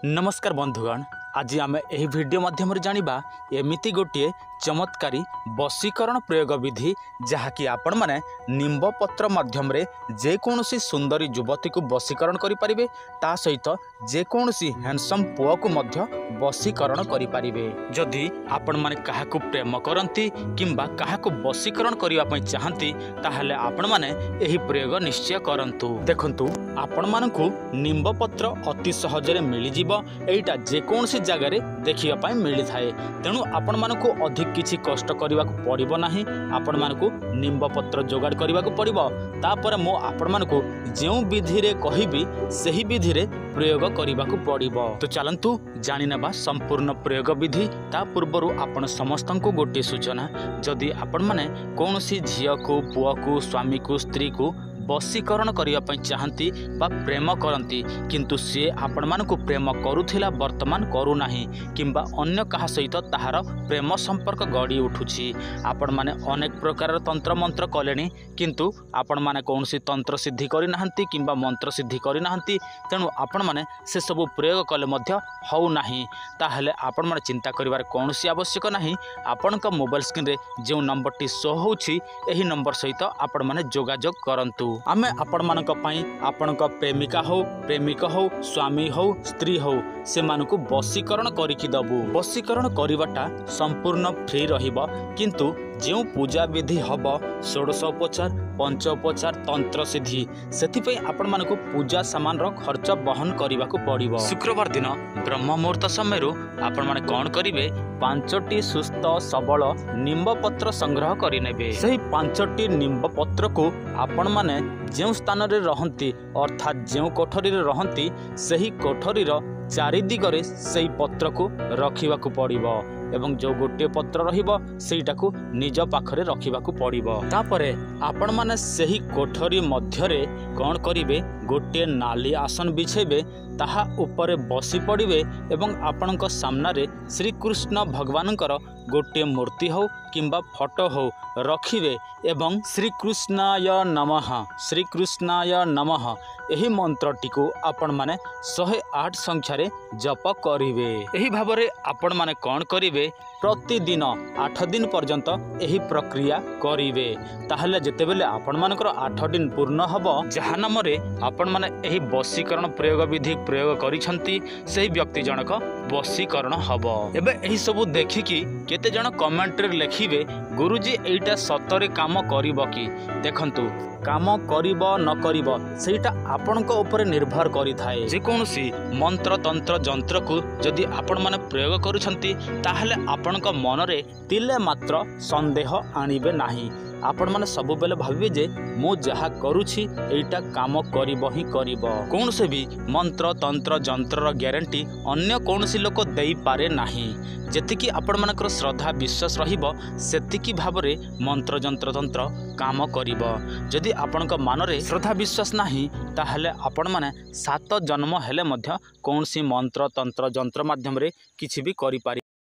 नमस्कार बंधुगण, आज आम यह वीडियो माध्यम जानिबा एमिति गोटे चमत्कारी बशीकरण प्रयोग विधि जहाँकि आपण माने निंब पत्र माध्यम रे जेकोसी सुंदरी युवती को बशीकरण करें ता सहित जेकोसी हैंडसम पुआ को मध्य बशीकरण करें। जदि आपण माने काहाकु प्रेम करती किंबा काहाकु बशीकरण करने चाहती ताहले आपण माने एही प्रयोग निश्चय करंतु। देखंतु आपण मानकु निंब पत्र अति सहजरे मिली जिवो, एटा जेकोसी जगार देखिया पाई मिली थाए। तेणु आपण मानकु अधिक किछि कष्ट करने को पड़िबो नाही। आपण मानकु निंब पत्र जोगाड़ करने को पड़िबो। तापर मो आपण मानकु जेउ विधि रे कहिबी सही विधि रे प्रयोग करने को पड़िबो। तो चलंतु जानि नेबा संपूर्ण प्रयोग विधि। ता पूर्वरु आपण समस्त को गोटे सूचना, जदि आपण माने कोनोसी झियो को पुआ को स्वामी को स्त्री को बशीकरण करने चाहती बा प्रेम करती किंतु सी आपण मानकु प्रेम करुथिला वर्तमान करू नाही किंबा अन्य कहा सहित ताहार प्रेम संपर्क गड़ी उठुछि। आपण माने अनेक प्रकार तंत्र मंत्र कलेनी किंतु आपण माने कौनसी तंत्र सिद्धि करि नाहंती किंबा मंत्र सिद्धि करि नाहंती। तेणु आपण माने से सब प्रयोग कले मध्य हौ नाही। ताहले आपण माने चिंता करिवार कौनसी आवश्यक नाही। आपणक मोबाइल स्क्रीन रे जो नंबर टी शो होछि एही नंबर सहित आपण माने जोगाजोग करंतु। आमे आपण मानक पई आपणक प्रेमिका हो प्रेमिक हो स्वामी हो स्त्री हो से मानकु बशीकरण करिकि दबु। बशीकरण करिवाटा संपूर्ण फ्री रहिबो किंतु जो पूजा विधि हम षोडशोपचार पंचोपचार तंत्र सिद्धि से आपण मानकु पूजा सामान रो खर्च बहन करने को पड़िबो। शुक्रवार दिन ब्रह्म मुहूर्त समय आपण माने कौन करिवे, 5टी सुस्थ सबल निंब पत्र संग्रह करिनेबे। सही 5टी निंब पत्र को आपण माने जो स्थान रे रहंती अर्थात जो कोठरी रे रहंती सही कोठरी रो चारि दिगरे सही पत्र को रखिबा को पड़िबो एवं जो गोटे पत्र रहिबो सेटा को निज पाखरे रखिबा को पड़िबो। तापरे आपण माने सही कोठरी मध्यरे कौन करिवे, गोटे नाली आसन बिछेबे, ताहा ऊपर बसी पड़िबे एवं आपणक सामना रे श्री कृष्ण भगवानकर गोटे मूर्ति हो किंबा फोटो हो रखिबे एवं श्री कृष्णाय नमः श्री कृष्णाय नमः एही मंत्रटी को आपण माने 108 संख्यारे जप करिवे। एही भाबरे आपण माने कौन करिवे, प्रतिदिन 8 दिन पर्यंत एही प्रक्रिया करिवे। ताहले जेतेबेले आपण मानकर 8 दिन पूर्ण हबो जहा नाम रे आपण माने एही बशीकरण प्रयोग विधि प्रयोग करिसंती सेही व्यक्ति जनक बशीकरण हबो। एबे एही सब देखिकी केते जण कमेंट रे लिखिबे, गुरुजी एइटा सतरे काम करिवो कि। देखंतु काम करिवो न करिवो सेटा आपणक ऊपर निर्भर करि थाए। जे कोनोसी मंत्र तंत्र जंत्र को जदि आपण माने प्रयोग करूछंती ताहले आपणक मन रे तिले मात्र संदेह आनिबे नाही। आपण माने सब बेले भाबिबे जे मो जहा करूछि एटा काम करिवो ही करिवो। कौन से भी मंत्र तंत्र जंत्र ग्यारंटी अन्य कौनसी लोक देई पारे नाही। जेतिकी आपण मानकर श्रद्धा विश्वास रहिबो सेतिकी भाबरे मंत्र जंत्र तंत्र काम करिवो। जदि आपणक मनरे श्रद्धा विश्वास नाही ताहले आपण माने 7 जन्म हेले मध्य कौनसी मंत्र तंत्र जंत्र माध्यम रे किछि भी करि पारि।